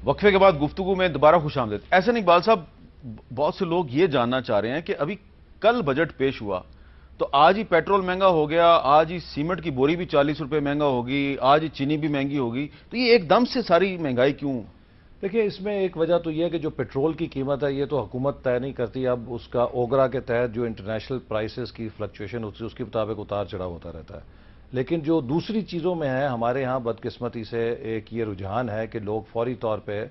وقفے کے بعد گفتگو میں دوبارہ خوش آمدید. احسن اقبال صاحب, بہت سے لوگ یہ جاننا چاہ رہے ہیں کہ ابھی کل بجٹ پیش ہوا تو آج ہی پیٹرول مہنگا ہو گیا, آج ہی سیمنٹ کی بوری بھی 40 روپے مہنگا ہوگی, آج ہی چینی بھی مہنگی ہوگی, تو یہ ایک دم سے ساری مہنگائی کیوں؟ دیکھیں, اس میں ایک وجہ تو یہ ہے کہ جو پیٹرول کی قیمت ہے یہ تو حکومت طے نہیں کرتی. اب اس کا اوگرا کے تحت جو انٹرنیشنل پرائسز کی فلکچویشن ہوتی ہے اس کے مطابق اتار چڑھاؤ ہوتا رہتا ہے. لیکن جو دوسری چیزوں میں ہے, ہمارے ہاں بدقسمتی سے ایک یہ رجحان ہے کہ لوگ فوری طور پہ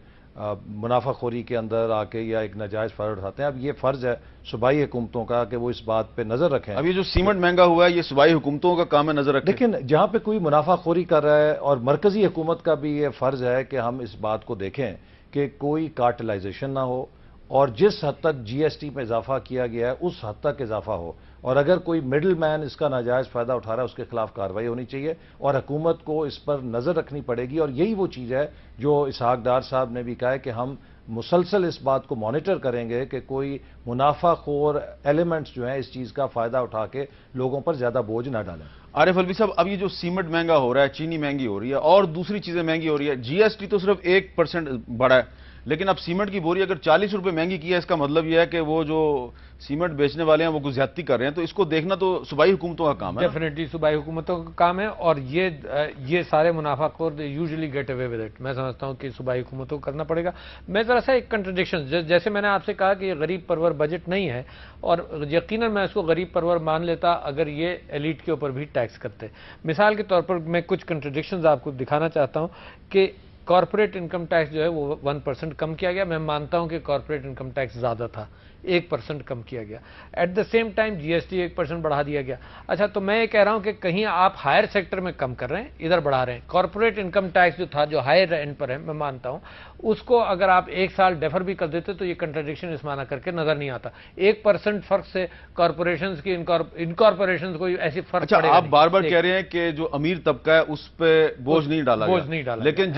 منافع خوری کے اندر آ کے یا ایک ناجائز فائدہ اٹھاتے ہیں. اب یہ فرض ہے صوبائی حکومتوں کا کہ وہ اس بات پہ نظر رکھیں. اب یہ جو سیمنٹ مہنگا ہوا ہے یہ صوبائی حکومتوں کا کام ہے نظر رکھیں. لیکن جہاں پہ کوئی منافع خوری کر رہا ہے, اور مرکزی حکومت کا بھی یہ فرض ہے کہ ہم اس بات کو دیکھیں کہ کوئی کارٹلائزیشن نہ ہو, اور جس حد تک جی ایس ٹی میں اضافہ کیا گیا ہے اس حد تک اضافہ ہو, اور اگر کوئی مڈل مین اس کا ناجائز فائدہ اٹھا رہا ہے اس کے خلاف کارروائی ہونی چاہیے, اور حکومت کو اس پر نظر رکھنی پڑے گی. اور یہی وہ چیز ہے جو اسحاق ڈار صاحب نے بھی کہا ہے کہ ہم مسلسل اس بات کو مانیٹر کریں گے کہ کوئی منافع خور ایلیمنٹس جو ہیں اس چیز کا فائدہ اٹھا کے لوگوں پر زیادہ بوجھ نہ ڈالیں. عارف الوی صاحب, اب یہ جو سیمنٹ مہنگا ہو رہا ہے, چینی مہنگی ہو رہی ہے اور دوسری چیزیں مہنگی ہو رہی ہے, جی ایس ٹی تو صرف 1% بڑھا ہے, لیکن اب سیمنٹ کی بوری اگر 40 روپے مہنگی کی ہے, اس کا مطلب یہ ہے کہ وہ جو سیمنٹ بیچنے والے ہیں وہ کچھ زیادتی کر رہے ہیں. تو اس کو دیکھنا تو صوبائی حکومتوں کا کام ہے. ڈیفینیٹلی صوبائی حکومتوں کا کام ہے, اور یہ سارے منافع خور usually get away with it. میں سمجھتا ہوں کہ صوبائی حکومتوں کو کرنا پڑے گا. میں ذرا سا ایک کنٹرڈکشن, جیسے میں نے آپ سے کہا کہ یہ غریب پرور بجٹ نہیں ہے, اور یقیناً میں اس کو غریب پرور مان لیتا اگر یہ ایلیٹ کے اوپر بھی ٹیکس کرتے. مثال کے طور پر میں کچھ کنٹرڈکشنز آپ کو دکھانا چاہتا ہوں کہ کارپوریٹ انکم ٹیکس جو ہے وہ 1% کم کیا گیا. میں مانتا ہوں کہ کارپوریٹ انکم ٹیکس زیادہ تھا, 1% کم کیا گیا. At the same time G S T 1% بڑھا دیا گیا. اچھا, تو میں یہ کہہ رہا ہوں کہ کہیں آپ ہائر سیکٹر میں کم کر رہے ہیں, ادھر بڑھا رہے ہیں. کارپوریٹ انکم ٹیکس جو تھا, جو ہائر اینڈ پر ہے, میں مانتا ہوں اس کو اگر آپ 1 سال ڈیفر بھی کر دیتے تو یہ کنٹرڈکشن اس معنی کر کے نظر نہیں آتا. 1% فرق سے کارپوریشنز کی انکارپوریشنز کو ایسی فرق پڑے گا. آپ بار بار کہہ رہے ہیں کہ جو امیر طبقہ ہے اس پہ بوجھ نہیں ڈالا گیا, لیکن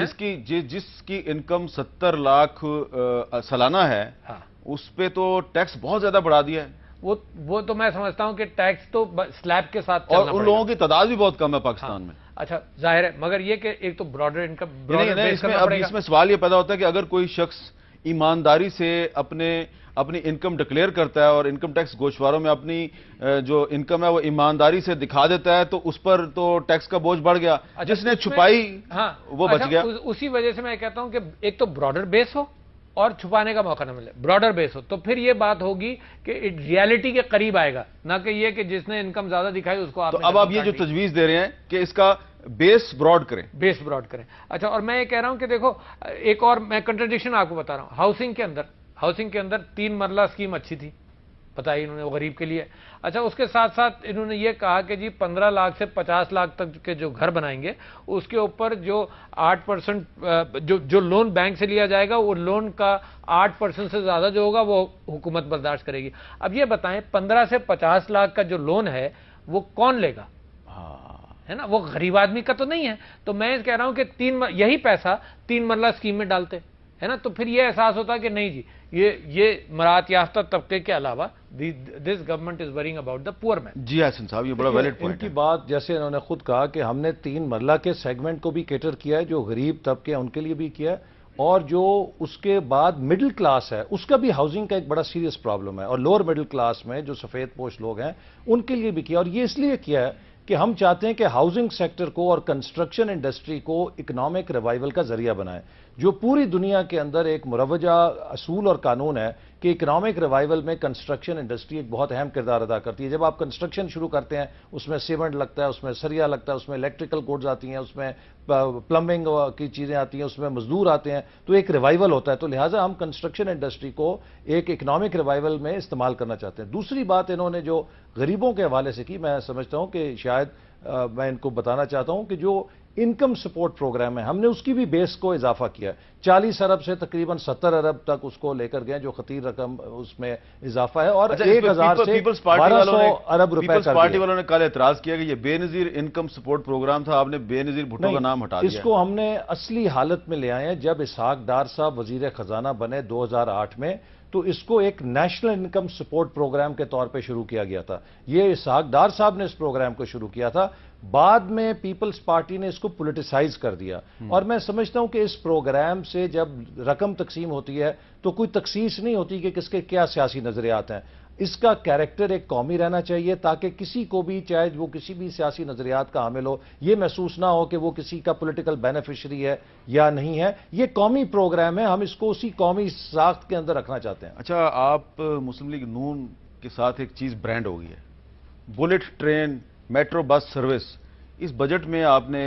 جس کی انکم 70 لاکھ سالانہ ہے اس پہ تو ٹیکس بہت زیادہ بڑھا دیا ہے. وہ تو میں سمجھتا ہوں کہ ٹیکس تو سلیب کے ساتھ, اور ان لوگوں کی تعداد بھی بہت کم ہے پاکستان میں. اچھا, ظاہر ہے, مگر یہ کہ ایک تو براڈر انکم, اس میں سوال یہ پیدا ہوتا ہے کہ اگر کوئی شخص ایمانداری سے اپنی انکم ڈکلیئر کرتا ہے اور انکم ٹیکس گوشواروں میں اپنی جو انکم ہے وہ ایمانداری سے دکھا دیتا ہے, تو اس پر تو ٹیکس کا بوجھ بڑھ گیا. جس نے چھپائی وہ بچ گیا. اسی وجہ سے میں کہتا ہوں کہ ایک تو براڈر بیس ہو اور چھپانے کا موقع نہ ملے. براڈر بیس ہو تو پھر یہ بات ہوگی کہ ریالٹی کے قریب آئے گا, نہ کہ یہ کہ جس نے انکم زیادہ دکھائی اس کو آپ. تو اب آپ یہ جو تجویز دے رہے ہیں کہ اس کا بیس براڈ کریں. بیس براڈ کریں. اچھا, اور میں یہ کہہ رہا ہوں کہ دیکھو ایک اور میں کنٹرڈکشن آپ کو بتا رہا ہوں. ہاؤسنگ کے اندر 3 مرلہ اسکیم اچھی تھی, بتائی انہوں نے, وہ غریب کے لیے. اچھا, اس کے ساتھ ساتھ انہوں نے یہ کہا کہ جی 15 لاکھ سے 50 لاکھ تک کے جو گھر بنائیں گے اس کے اوپر جو 8% جو لون بینک سے لیا جائے گا, وہ لون کا 8% سے زیادہ جو ہوگا وہ حکومت برداشت کرے گی. اب یہ بتائیں 15 سے 50 لاکھ کا جو لون ہے وہ کون لے گا؟ ہے نا, وہ غریب آدمی کا تو نہیں ہے. تو میں کہہ رہا ہوں کہ یہی پیسہ 3 مرلہ اسکیم میں ڈالتے, ہے نا, تو پھر یہ احساس ہوتا کہ نہیں جی یہ مراعات یافتہ طبقے کے علاوہ this government is worrying about the پور مین. جی حسن صاحب, یہ بڑا ویلڈ پوائنٹ ہے. ان کی بات جیسے انہوں نے خود کہا کہ ہم نے 3 مرلہ کے سیگمنٹ کو بھی کیٹر کیا ہے, جو غریب طبقے ہیں ان کے لیے بھی کیا ہے, اور جو اس کے بعد مڈل کلاس ہے اس کا بھی ہاؤسنگ کا ایک بڑا سیریس پرابلم ہے, اور لوور مڈل کلاس میں جو سفید پوش لوگ ہیں ان کے لیے بھی کیا. اور یہ اس لیے کیا ہے کہ ہم چاہتے ہیں کہ ہاؤسنگ سیکٹر کو اور کنسٹرکشن انڈسٹری کو اکنامک ریوائول کا ذریعہ بنائیں. جو پوری دنیا کے اندر ایک مروجہ اصول اور قانون ہے کہ اکنامک ریوائول میں کنسٹرکشن انڈسٹری ایک بہت اہم کردار ادا کرتی ہے. جب آپ کنسٹرکشن شروع کرتے ہیں اس میں سیمنٹ لگتا ہے, اس میں سریا لگتا ہے, اس میں الیکٹریکل گوڈز آتی ہیں, اس میں پلمبنگ کی چیزیں آتی ہیں, اس میں مزدور آتے ہیں, تو ایک ریوائول ہوتا ہے. تو لہٰذا ہم کنسٹرکشن انڈسٹری کو ایک اکنامک ریوائول میں استعمال کرنا چاہتے ہیں. دوسری بات انہوں نے جو غریبوں کے حوالے سے کی, میں سمجھتا ہوں کہ شاید میں ان کو بتانا چاہتا ہوں کہ جو انکم سپورٹ پروگرام ہے ہم نے اس کی بھی بیس کو اضافہ کیا ہے. 40 ارب سے تقریباً 70 ارب تک اس کو لے کر گئے, جو خطیر رقم اس میں اضافہ ہے, اور 1000 سے 1200 ارب روپے. پیپلز پارٹی والوں نے کل اعتراض کیا کہ یہ بے نظیر انکم سپورٹ پروگرام تھا, آپ نے بے نظیر بھٹو کا نام ہٹا دیا. اس کو ہم نے اصلی حالت میں لے آئے ہیں جب اسحاق ڈار صاحب وزیر خزانہ بنے 2008 میں, تو اس کو ایک نیشنل انکم سپورٹ پروگرام کے طور پہ شروع کیا گیا تھا. یہ اسحاق ڈار صاحب نے اس پروگرام کو شروع کیا تھا. بعد میں پیپلز پارٹی نے اس کو پولیٹیسائز کر دیا, اور میں سمجھتا ہوں کہ اس پروگرام سے جب رقم تقسیم ہوتی ہے تو کوئی تخصیص نہیں ہوتی کہ کس کے کیا سیاسی نظریات ہیں. اس کا کیریکٹر ایک قومی رہنا چاہیے تاکہ کسی کو بھی, چاہے وہ کسی بھی سیاسی نظریات کا حامل ہو, یہ محسوس نہ ہو کہ وہ کسی کا پولیٹیکل بینیفیشری ہے یا نہیں ہے. یہ قومی پروگرام ہے, ہم اس کو اسی قومی ساخت کے اندر رکھنا چاہتے ہیں. اچھا, آپ مسلم لیگ نون کے ساتھ ایک چیز برانڈ ہو گئی ہے, bullet train metro bus service. اس بجٹ میں آپ نے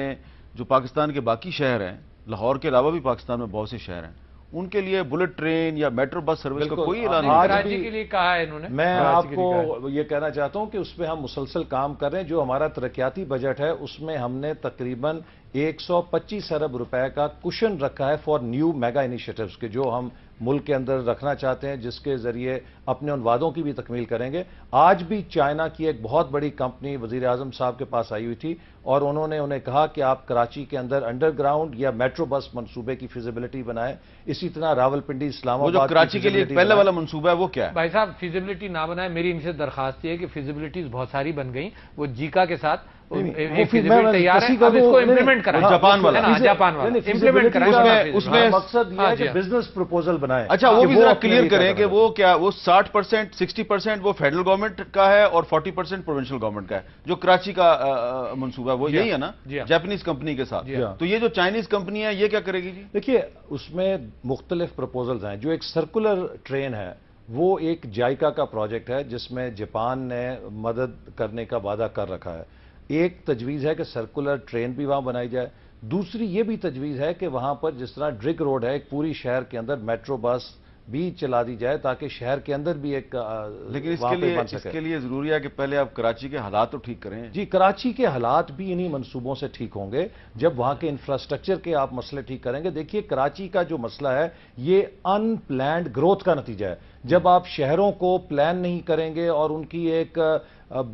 جو پاکستان کے باقی شہر ہیں, لاہور کے علاوہ بھی پاکستان میں بہت سے شہر ہیں, ان کے لیے بلٹ ٹرین یا میٹرو بس سروس کا کوئی اعلان نہیں. کراچی کے لیے کہا ہے انہوں نے. میں آپ کو یہ کہنا چاہتا ہوں کہ اس پہ ہم مسلسل کام کر رہے ہیں. جو ہمارا ترقیاتی بجٹ ہے اس میں ہم نے تقریباً 125 ارب روپے کا کشن رکھا ہے فار نیو میگا انیشیٹوز کے, جو ہم ملک کے اندر رکھنا چاہتے ہیں, جس کے ذریعے اپنے ان وعدوں کی بھی تکمیل کریں گے. آج بھی چائنا کی ایک بہت بڑی کمپنی وزیر اعظم صاحب کے پاس آئی ہوئی تھی, اور انہوں نے انہیں کہا کہ آپ کراچی کے اندر انڈر گراؤنڈ یا میٹرو بس منصوبے کی فیزیبلٹی بنائیں. اسی طرح راولپنڈی اسلام آباد, جو کراچی کے لیے پہلا والا منصوبہ ہے وہ کیا ہے؟ بھائی صاحب, فیزیبلٹی نہ بنائے. میری ان سے درخواست یہ ہے کہ فیزیبلٹیز بہت ساری بن گئی, وہ جیکا کے ساتھ تیار ہے, اب اس کو امپلیمنٹ کریں. جاپان والا امپلیمنٹ کریں. اس میں مقصد یہ ہے کہ بزنس پروپوزل بنائیں. اچھا, وہ بھی ذرا کلیئر کریں کہ وہ کیا, وہ 60% 60% وہ فیڈرل گورنمنٹ کا ہے اور 40% پروونشل گورنمنٹ کا ہے. جو کراچی کا منصوبہ ہے وہ یہی ہے نا, جاپنیز کمپنی کے ساتھ. تو یہ جو چائنیز کمپنی ہے یہ کیا کرے گی جی؟ دیکھیے, اس میں مختلف پروپوزلز ہیں. جو ایک سرکولر ٹرین ہے وہ ایک جائکا کا پروجیکٹ ہے جس میں جاپان نے مدد کرنے کا وعدہ کر رکھا ہے. ایک تجویز ہے کہ سرکولر ٹرین بھی وہاں بنائی جائے. دوسری یہ بھی تجویز ہے کہ وہاں پر جس طرح ڈرگ روڈ ہے, ایک پوری شہر کے اندر میٹرو بس بھی چلا دی جائے تاکہ شہر کے اندر بھی ایک لیکن اس کے لیے ضروری ہے کہ پہلے آپ کراچی کے حالات تو ٹھیک کریں. جی, کراچی کے حالات بھی انہی منصوبوں سے ٹھیک ہوں گے جب وہاں کے انفراسٹرکچر کے آپ مسئلے ٹھیک کریں گے. دیکھیے, کراچی کا جو مسئلہ ہے یہ ان پلانڈ گروتھ کا نتیجہ ہے. جب آپ شہروں کو پلان نہیں کریں گے اور ان کی ایک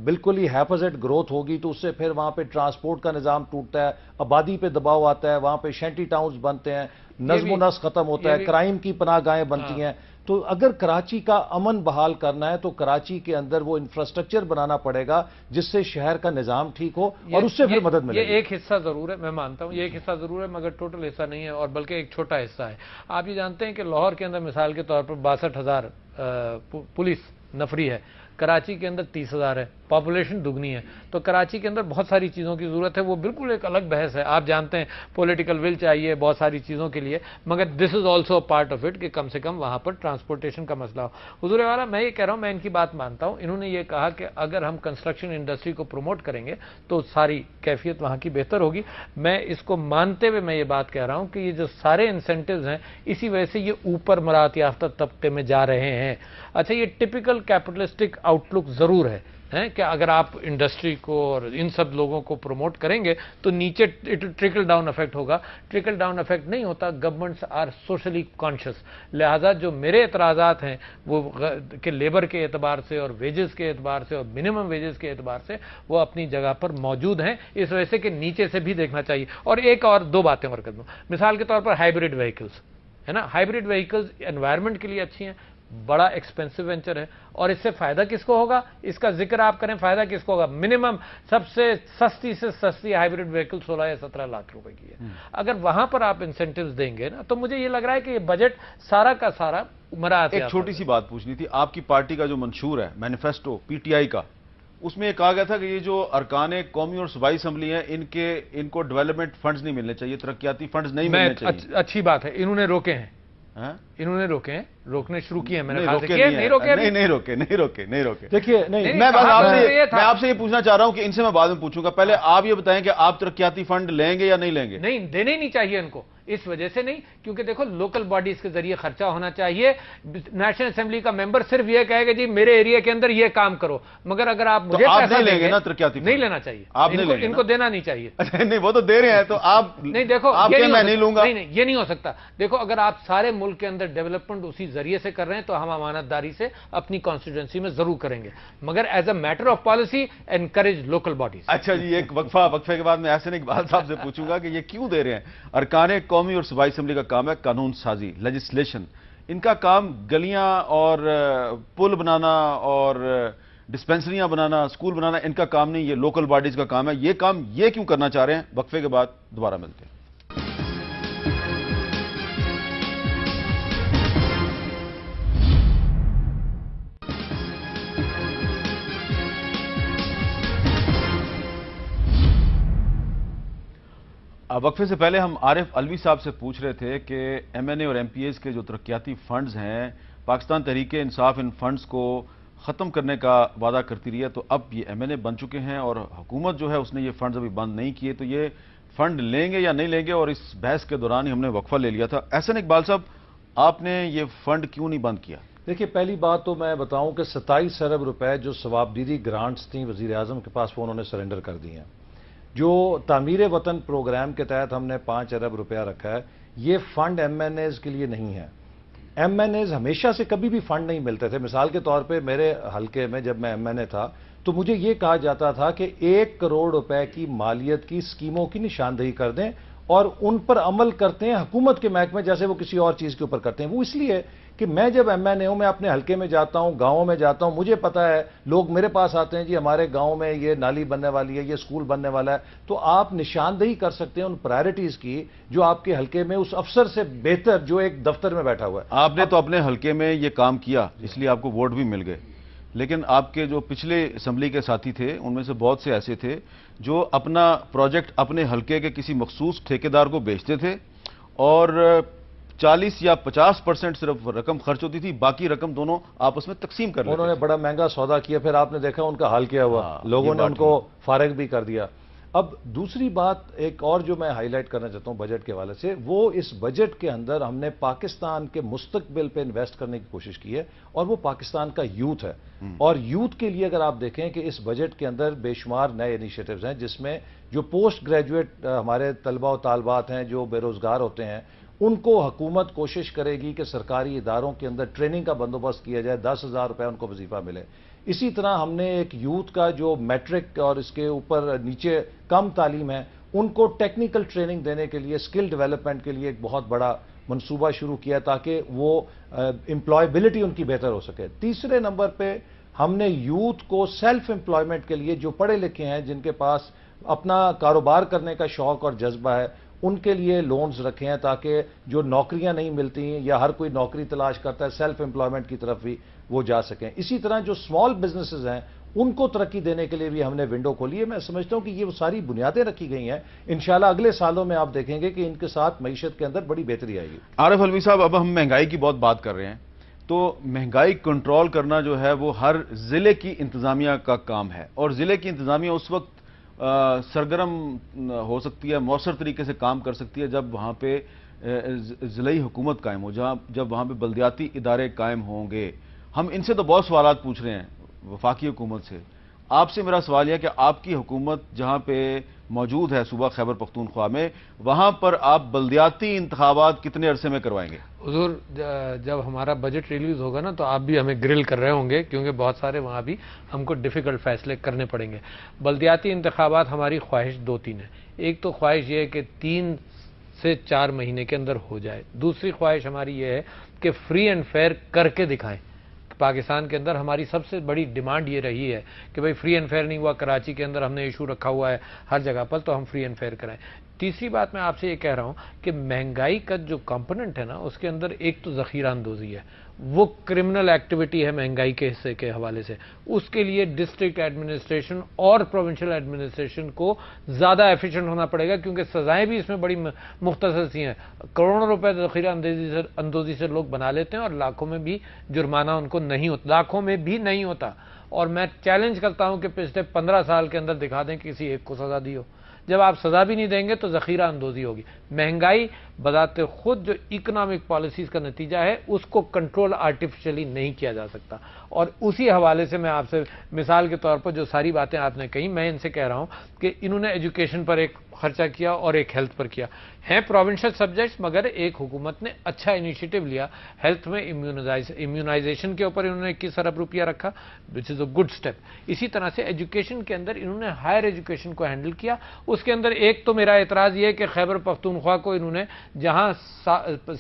بالکل ہی ہیپزٹ گروتھ ہوگی تو اس سے پھر وہاں پہ ٹرانسپورٹ کا نظام ٹوٹتا ہے, آبادی پہ دباؤ آتا ہے, وہاں پہ شینٹی ٹاؤنز بنتے ہیں, نظم و نسق ختم ہوتا ہے, کرائم کی پناہ گاہیں بنتی ہیں. تو اگر کراچی کا امن بحال کرنا ہے تو کراچی کے اندر وہ انفراسٹرکچر بنانا پڑے گا جس سے شہر کا نظام ٹھیک ہو اور اس سے پھر مدد ملے. یہ ایک حصہ ضرور ہے, میں مانتا ہوں یہ ایک حصہ ضرور ہے, مگر ٹوٹل حصہ نہیں ہے, اور بلکہ ایک چھوٹا حصہ ہے. آپ یہ جانتے ہیں کہ لاہور کے اندر مثال کے طور پر 62,000 پولیس نفری ہے, کراچی کے اندر 30,000 ہے, پاپولیشن دگنی ہے. تو کراچی کے اندر بہت ساری چیزوں کی ضرورت ہے, وہ بالکل ایک الگ بحث ہے. آپ جانتے ہیں پولیٹیکل ول چاہیے بہت ساری چیزوں کے لیے, مگر this is also part of it کہ کم سے کم وہاں پر ٹرانسپورٹیشن کا مسئلہ ہو. حضور والا, میں یہ کہہ رہا ہوں, میں ان کی بات مانتا ہوں. انہوں نے یہ کہا کہ اگر ہم کنسٹرکشن انڈسٹری کو پروموٹ کریں گے تو ساری کیفیت وہاں کی بہتر ہوگی. میں اس کو مانتے ہوئے میں یہ بات کہہ رہا ہوں کہ یہ جو سارے انسینٹیوز ہیں اسی وجہ سے یہ اوپر مراعات یافتہ طبقے میں جا رہے ہیں. اچھا, یہ ٹپیکل کیپٹلسٹک آؤٹ لک ضرور ہے کہ اگر آپ انڈسٹری کو اور ان سب لوگوں کو پروموٹ کریں گے تو نیچے ٹرکل ڈاؤن افیکٹ ہوگا. ٹرکل ڈاؤن افیکٹ نہیں ہوتا, گورنمنٹس آر سوشلی کانشیس. لہذا جو میرے اعتراضات ہیں وہ کہ لیبر کے اعتبار سے اور ویجز کے اعتبار سے اور منیمم ویجز کے اعتبار سے وہ اپنی جگہ پر موجود ہیں, اس وجہ سے کہ نیچے سے بھی دیکھنا چاہیے. اور ایک اور دو باتیں اور کر دوں. مثال کے طور پر ہائیبریڈ وہیکلز ہے نا, ہائیبریڈ وہیکلز انوائرمنٹ کے لیے اچھی ہیں, بڑا ایکسپینسو وینچر ہے, اور اس سے فائدہ کس کو ہوگا, اس کا ذکر آپ کریں, فائدہ کس کو ہوگا. منیمم سب سے سستی ہائیبریڈ وہیکل 16 یا 17 لاکھ روپے کی ہے. اگر وہاں پر آپ انسینٹیوز دیں گے نا تو مجھے یہ لگ رہا ہے کہ یہ بجٹ سارا کا سارا مراعات. ایک چھوٹی سی بات پوچھنی تھی, آپ کی پارٹی کا جو منشور ہے مینیفیسٹو پی ٹی آئی کا, اس میں یہ کہا گیا تھا کہ یہ جو ارکان قومی اور صوبائی اسمبلی ہیں ان کو ڈیولپمنٹ فنڈز نہیں ملنے چاہیے, ترقیاتی فنڈز نہیں ملنے چاہیے. اچھی بات ہے, انہوں نے روکے ہیں, انہوں نے روکے ہیں, روکنے شروع کیے ہیں. میں نے نہیں روکے. دیکھیے, میں آپ سے یہ پوچھنا چاہ رہا ہوں کہ ان سے میں بعد میں پوچھوں گا, پہلے آپ یہ بتائیں کہ آپ ترقیاتی فنڈ لیں گے یا نہیں لیں گے. نہیں, دینے ہی نہیں چاہیے ان کو, اس وجہ سے نہیں کیونکہ دیکھو لوکل باڈیز کے ذریعے خرچہ ہونا چاہیے. نیشنل اسمبلی کا ممبر صرف یہ کہے گا جی میرے ایریا کے اندر یہ کام کرو, مگر اگر آپ مجھے پیسہ لیں گے نا ترقیاتی نہیں لینا چاہیے, ان کو دینا نہیں چاہیے. نہیں, وہ تو دے رہے ہیں تو آپ نہیں. دیکھو میں نہیں لوں گا, نہیں, یہ نہیں ہو سکتا. دیکھو اگر آپ سارے ملک کے اندر ڈیولپمنٹ اسی ذریعے سے کر رہے ہیں تو ہم امانت داری سے اپنی کانسٹیٹوئنسی میں ضرور کریں گے, مگر as a matter of policy encourage local bodies. اچھا جی, ایک وقفے کے بعد میں احسن اقبال صاحب سے پوچھوں گا کہ یہ کیوں دے رہے ہیں. ارکان قومی اور صوبائی اسمبلی کا کام ہے قانون سازی, لیجسلیشن. ان کا کام گلیاں اور پل بنانا اور ڈسپینسریاں بنانا، اسکول بنانا ان کا کام نہیں، یہ لوکل باڈیز کا کام ہے. یہ کام یہ کیوں کرنا چاہ رہے ہیں؟ وقفے کے بعد دوبارہ ملتے ہیں. وقفے سے پہلے ہم عارف علوی صاحب سے پوچھ رہے تھے کہ ایم این اے اور ایم پی ایز کے جو ترقیاتی فنڈز ہیں، پاکستان تحریک انصاف ان فنڈز کو ختم کرنے کا وعدہ کرتی رہی ہے، تو اب یہ ایم این اے بن چکے ہیں اور حکومت جو ہے اس نے یہ فنڈز ابھی بند نہیں کیے، تو یہ فنڈ لیں گے یا نہیں لیں گے؟ اور اس بحث کے دوران ہی ہم نے وقفہ لے لیا تھا. احسن اقبال صاحب، آپ نے یہ فنڈ کیوں نہیں بند کیا؟ دیکھیے، پہلی بات تو میں بتاؤں کہ 27 ارب روپے جو ثوابدیدی گرانٹس تھیں وزیر اعظم کے پاس، وہ انہوں نے سرنڈر کر دی ہیں. جو تعمیر وطن پروگرام کے تحت ہم نے 5 ارب روپیہ رکھا ہے، یہ فنڈ ایم این ایز کے لیے نہیں ہے. ایم این ایز ہمیشہ سے کبھی بھی فنڈ نہیں ملتے تھے. مثال کے طور پہ میرے حلقے میں جب میں ایم این اے تھا تو مجھے یہ کہا جاتا تھا کہ 1 کروڑ روپے کی مالیت کی اسکیموں کی نشاندہی کر دیں اور ان پر عمل کرتے ہیں حکومت کے محکمے جیسے وہ کسی اور چیز کے اوپر کرتے ہیں. وہ اس لیے کہ میں جب ایم این اے ہوں، میں اپنے حلقے میں جاتا ہوں، گاؤں میں جاتا ہوں، مجھے پتا ہے، لوگ میرے پاس آتے ہیں، جی ہمارے گاؤں میں یہ نالی بننے والی ہے، یہ اسکول بننے والا ہے. تو آپ نشاندہی کر سکتے ہیں ان پرائرٹیز کی جو آپ کے حلقے میں اس افسر سے بہتر جو ایک دفتر میں بیٹھا ہوا ہے. آپ نے تو اپنے حلقے میں یہ کام کیا، اس لیے آپ کو ووٹ بھی مل گئے، لیکن آپ کے جو پچھلے اسمبلی کے ساتھی تھے ان میں سے بہت سے ایسے تھے جو اپنا پروجیکٹ اپنے حلقے کے کسی مخصوص ٹھیکیدار کو بیچتے تھے اور 40 یا 50% صرف رقم خرچ ہوتی تھی، باقی رقم دونوں آپس میں تقسیم کر لیتے تھے. انہوں نے بڑا مہنگا سودا کیا، پھر آپ نے دیکھا ان کا حال کیا ہوا، لوگوں نے ان کو فارغ بھی کر دیا. اب دوسری بات ایک اور جو میں ہائی لائٹ کرنا چاہتا ہوں بجٹ کے حوالے سے، وہ اس بجٹ کے اندر ہم نے پاکستان کے مستقبل پہ انویسٹ کرنے کی کوشش کی ہے، اور وہ پاکستان کا یوتھ ہے. اور یوتھ کے لیے اگر آپ دیکھیں کہ اس بجٹ کے اندر بے شمار نئے انیشیٹوز ہیں، جس میں جو پوسٹ گریجویٹ ہمارے طلبہ و طالبات ہیں جو بے روزگار ہوتے ہیں، ان کو حکومت کوشش کرے گی کہ سرکاری اداروں کے اندر ٹریننگ کا بندوبست کیا جائے، 10,000 روپے ان کو وظیفہ ملے. اسی طرح ہم نے ایک یوتھ کا جو میٹرک اور اس کے اوپر نیچے کم تعلیم ہے، ان کو ٹیکنیکل ٹریننگ دینے کے لیے، اسکل ڈیولپمنٹ کے لیے ایک بہت بڑا منصوبہ شروع کیا تاکہ وہ امپلائبلٹی ان کی بہتر ہو سکے. تیسرے نمبر پہ ہم نے یوتھ کو سیلف امپلائمنٹ کے لیے، جو پڑھے لکھے ہیں جن کے پاس اپنا کاروبار کرنے کا شوق اور جذبہ ہے، ان کے لیے لونز رکھے ہیں تاکہ جو نوکریاں نہیں ملتی ہیں یا ہر کوئی نوکری تلاش کرتا ہے، سیلف امپلائمنٹ کی طرف بھی وہ جا سکیں. اسی طرح جو اسمال بزنسز ہیں ان کو ترقی دینے کے لیے بھی ہم نے ونڈو کھولی ہے. میں سمجھتا ہوں کہ یہ وہ ساری بنیادیں رکھی گئی ہیں. انشاءاللہ اگلے سالوں میں آپ دیکھیں گے کہ ان کے ساتھ معیشت کے اندر بڑی بہتری آئے گی. عارف علوی صاحب، اب ہم مہنگائی کی بہت بات کر رہے ہیں، تو مہنگائی کنٹرول کرنا جو ہے وہ ہر ضلع کی انتظامیہ کا کام ہے، اور ضلع کی انتظامیہ اس وقت سرگرم ہو سکتی ہے، مؤثر طریقے سے کام کر سکتی ہے جب وہاں پہ ضلعی حکومت قائم ہو، جب وہاں پہ بلدیاتی ادارے قائم ہوں گے. ہم ان سے تو بہت سوالات پوچھ رہے ہیں وفاقی حکومت سے. آپ سے میرا سوال یہ کہ آپ کی حکومت جہاں پہ موجود ہے صوبہ خیبر پختونخوا میں، وہاں پر آپ بلدیاتی انتخابات کتنے عرصے میں کروائیں گے؟ حضور، جب ہمارا بجٹ ریلیز ہوگا نا تو آپ بھی ہمیں گرل کر رہے ہوں گے، کیونکہ بہت سارے وہاں بھی ہم کو ڈیفیکلٹ فیصلے کرنے پڑیں گے. بلدیاتی انتخابات ہماری خواہش 2-3 ہے. ایک تو خواہش یہ ہے کہ 3 سے 4 مہینے کے اندر ہو جائے. دوسری خواہش ہماری یہ ہے کہ فری اینڈ فیئر کر کے دکھائیں. پاکستان کے اندر ہماری سب سے بڑی ڈیمانڈ یہ رہی ہے کہ بھئی فری اینڈ فیئر نہیں ہوا. کراچی کے اندر ہم نے ایشو رکھا ہوا ہے ہر جگہ پر، تو ہم فری اینڈ فیئر کرائیں. تیسری بات میں آپ سے یہ کہہ رہا ہوں کہ مہنگائی کا جو کمپوننٹ ہے نا، اس کے اندر ایک تو ذخیرہ اندوزی ہے، وہ کرمنل ایکٹیویٹی ہے مہنگائی کے حصے کے حوالے سے. اس کے لیے ڈسٹرکٹ ایڈمنسٹریشن اور پروونشل ایڈمنسٹریشن کو زیادہ ایفیشینٹ ہونا پڑے گا، کیونکہ سزائیں بھی اس میں بڑی مختصر سی ہیں. کروڑوں روپے ذخیرہ اندوزی سے لوگ بنا لیتے ہیں اور لاکھوں میں بھی جرمانہ ان کو نہیں ہوتا، لاکھوں میں بھی نہیں ہوتا. اور میں چیلنج کرتا ہوں کہ پچھلے 15 سال کے اندر دکھا دیں کہ کسی ایک کو سزا دی ہو. جب آپ سزا بھی نہیں دیں گے تو ذخیرہ اندوزی ہوگی. مہنگائی بذات خود جو اکنامک پالیسیز کا نتیجہ ہے، اس کو کنٹرول آرٹیفیشلی نہیں کیا جا سکتا. اور اسی حوالے سے میں آپ سے مثال کے طور پر جو ساری باتیں آپ نے کہی، میں ان سے کہہ رہا ہوں کہ انہوں نے ایجوکیشن پر ایک خرچہ کیا اور ایک ہیلتھ پر کیا. ہیں پروونشل سبجیکٹس مگر ایک حکومت نے اچھا انیشیٹو لیا. ہیلتھ میں امیونائزیشن کے اوپر انہوں نے 21 ارب روپیہ رکھا وچ از اے گڈ اسٹیپ. اسی طرح سے ایجوکیشن کے اندر انہوں نے ہائر ایجوکیشن کو ہینڈل کیا. اس کے اندر ایک تو میرا اعتراض یہ ہے کہ خیبر پختونخوا کو انہوں نے جہاں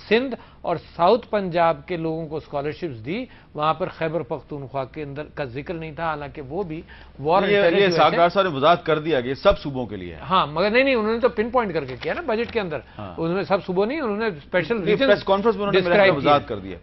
سندھ اور ساؤتھ پنجاب کے لوگوں کو اسکالرشپس دی وہاں پر خیبر پختونخوا کے اندر کا ذکر نہیں تھا, حالانکہ وہ بھی وار یہ ساکھدار صاحب نے وضاحت کر دیا کہ سب صوبوں کے لیے ہے. ہاں مگر نہیں انہوں نے تو پن پوائنٹ کر کے کیا نا بجٹ کے اندر. انہوں نے سب صوبوں نہیں, انہوں نے اسپیشل پریس کانفرنس میں انہوں نے وضاحت کر دیا.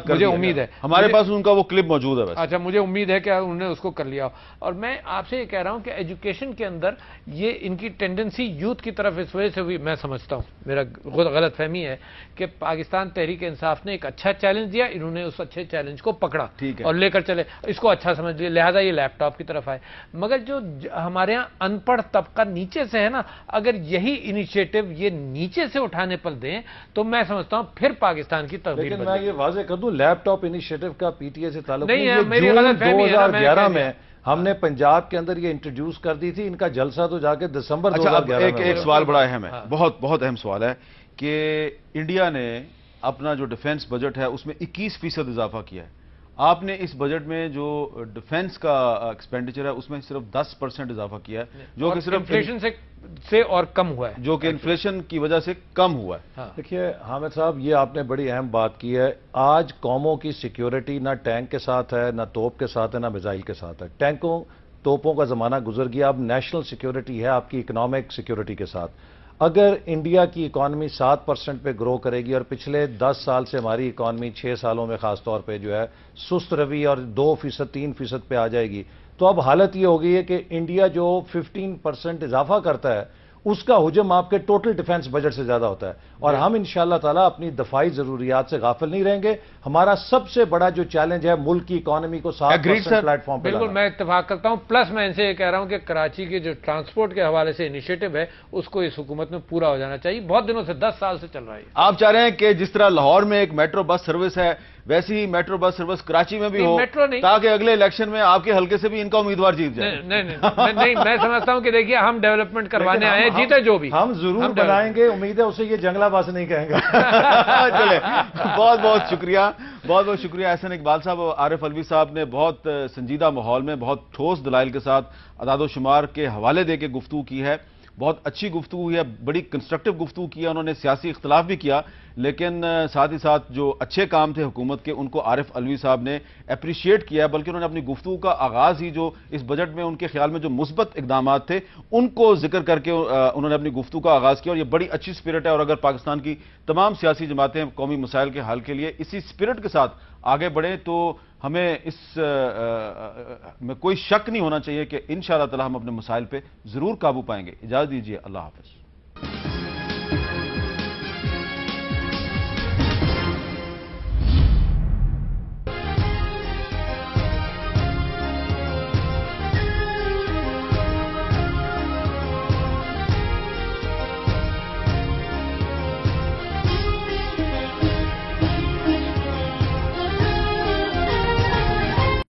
مجھے امید ہے ہمارے پاس ان کا وہ کلپ موجود ہے. اچھا مجھے امید ہے کہ انہوں نے اس کو کر لیا. اور میں آپ سے یہ کہہ رہا ہوں کہ ایجوکیشن کے اندر یہ ان کی ٹینڈنسی یوتھ کی طرف اس وجہ سے ہوئی, میں سمجھتا ہوں میرا غلط فہمی ہے کہ پاکستان تحریک انصاف نے ایک اچھا چیلنج دیا, انہوں نے اس اچھے چیلنج کو پکڑا اور لے کر چلے, اس کو اچھا سمجھ لیا, لہذا یہ لیپ ٹاپ کی طرف آئے. مگر جو ہمارے ہاں ان پڑھ طبقہ نیچے سے ہے نا, اگر یہی انیشیٹو یہ نیچے سے اٹھانے پر دیں تو میں سمجھتا ہوں پھر پاکستان کی تقدیر. لیکن میں یہ واضح کر دوں لیپ ٹاپ انیشیٹو کا پی ٹی اے سے تعلق نہیں ہے, میری غلط فہمی ہے. 2011 میں ہم نے پنجاب کے اندر یہ انٹروڈیوس کر دی تھی, ان کا جلسہ تو جا کے دسمبر 2011 میں. ایک سوال بڑا اہم ہے, بہت اہم سوال ہے کہ انڈیا نے اپنا جو ڈیفنس بجٹ ہے اس میں 21% اضافہ کیا ہے. آپ نے اس بجٹ میں جو ڈیفنس کا ایکسپینڈیچر ہے اس میں صرف 10% اضافہ کیا ہے, جو کہ صرف انفلیشن سے اور کم ہوا ہے, جو کہ انفلیشن کی وجہ سے کم ہوا ہے. دیکھیے حامد صاحب, یہ آپ نے بڑی اہم بات کی ہے. آج قوموں کی سیکیورٹی نہ ٹینک کے ساتھ ہے, نہ توپ کے ساتھ ہے, نہ میزائل کے ساتھ ہے. ٹینکوں توپوں کا زمانہ گزر گیا, اب نیشنل سیکیورٹی ہے آپ کی اکنامک سیکیورٹی کے ساتھ. اگر انڈیا کی اکانومی 7% پہ گرو کرے گی اور پچھلے 10 سال سے ہماری اکانومی 6 سالوں میں خاص طور پہ جو ہے سست روی اور 2%, 3% پہ آ جائے گی, تو اب حالت یہ ہو گئی ہے کہ انڈیا جو 15% اضافہ کرتا ہے اس کا حجم آپ کے ٹوٹل ڈیفنس بجٹ سے زیادہ ہوتا ہے. اور ہم انشاءاللہ تعالی اپنی دفاعی ضروریات سے غافل نہیں رہیں گے. ہمارا سب سے بڑا جو چیلنج ہے ملک کی اکانومی کو 7% پلیٹ فارم پہ. بالکل میں اتفاق کرتا ہوں. پلس میں ان سے یہ کہہ رہا ہوں کہ کراچی کے جو ٹرانسپورٹ کے حوالے سے انیشیٹو ہے اس کو اس حکومت میں پورا ہو جانا چاہیے. بہت دنوں سے 10 سال سے چل رہا ہے. آپ چاہ رہے ہیں کہ جس طرح لاہور میں ایک میٹرو بس سروس ہے ویسی ہی میٹرو بس سروس کراچی میں بھی ہو, تاکہ اگلے الیکشن میں آپ کے حلقے سے بھی ان کا امیدوار جیت جائے. نہیں میں سمجھتا ہوں کہ دیکھیے ہم ڈیولپمنٹ کروانے آئے ہیں, جیتے جو بھی ہم ضرور بنائیں گے. امید ہے اسے یہ جنگلہ بس نہیں کہیں گے. چلے بہت شکریہ احسن اقبال صاحب. عارف علوی صاحب نے بہت سنجیدہ ماحول میں بہت ٹھوس دلائل کے ساتھ اعداد و شمار کے حوالے دے کے گفتگو کی ہے. بہت اچھی گفتگو ہوئی ہے, بڑی کنسٹرکٹیو گفتگو کی ہے. انہوں نے سیاسی اختلاف بھی کیا, لیکن ساتھ ہی ساتھ جو اچھے کام تھے حکومت کے ان کو عارف علوی صاحب نے اپریشیٹ کیا ہے. بلکہ انہوں نے اپنی گفتگو کا آغاز ہی جو اس بجٹ میں ان کے خیال میں جو مثبت اقدامات تھے ان کو ذکر کر کے انہوں نے اپنی گفتگو کا آغاز کیا. اور یہ بڑی اچھی اسپرٹ ہے, اور اگر پاکستان کی تمام سیاسی جماعتیں قومی مسائل کے حل کے لیے اسی اسپرٹ کے ساتھ آگے بڑھیں تو ہمیں اس میں کوئی شک نہیں ہونا چاہیے کہ انشاءاللہ تعالی ہم اپنے مسائل پہ ضرور قابو پائیں گے. اجازت دیجیے, اللہ حافظ.